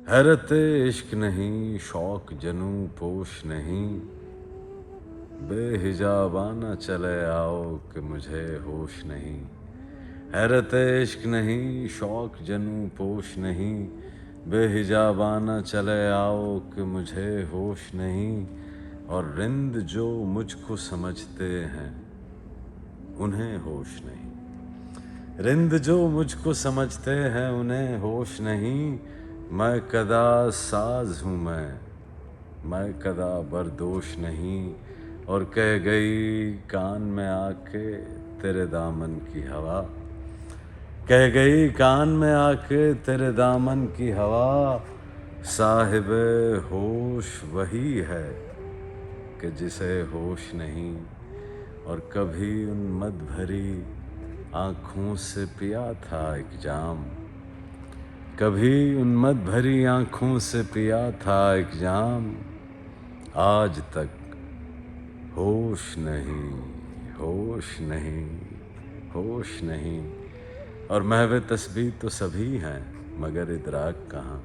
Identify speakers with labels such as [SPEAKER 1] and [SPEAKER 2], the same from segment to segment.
[SPEAKER 1] हैरत इश्क नहीं, शौक जनू पोश नहीं, बेहिजाबाना चले आओ कि मुझे होश नहीं। हैरत इश्क नहीं, शौक जनू पोश नहीं, बेहिजाबाना चले आओ कि मुझे होश नहीं। और रिंद जो मुझको समझते हैं उन्हें होश नहीं, रिंद जो मुझको समझते हैं उन्हें होश नहीं। मैं कदा साज हूँ मैं कदा बरदोश नहीं। और कह गई कान में आके तेरे दामन की हवा, कह गई कान में आके तेरे दामन की हवा। साहिब होश वही है कि जिसे होश नहीं। और कभी उन मद भरी आँखों से पिया था एक जाम, कभी उन मद भरी आँखों से पिया था एक जाम। आज तक होश नहीं, होश नहीं, होश नहीं। और महवे तस्बीह तो सभी हैं मगर इदराक कहाँ,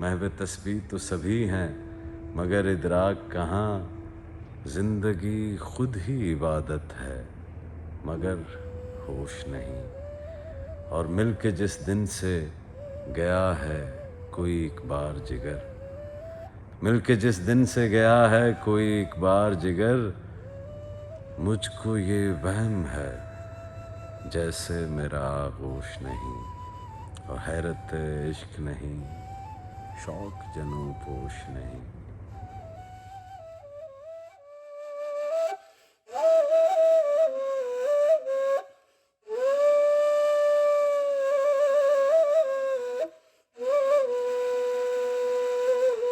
[SPEAKER 1] महवे तस्बीह तो सभी हैं मगर इदराक कहाँ। जिंदगी खुद ही इबादत है मगर होश नहीं। और मिल के जिस दिन से गया है कोई एक बार जिगर, मिल के जिस दिन से गया है कोई एक बार जिगर। मुझको ये वहम है जैसे मेरा आगोश नहीं। और हैरत इश्क नहीं, शौक जनू पोश नहीं।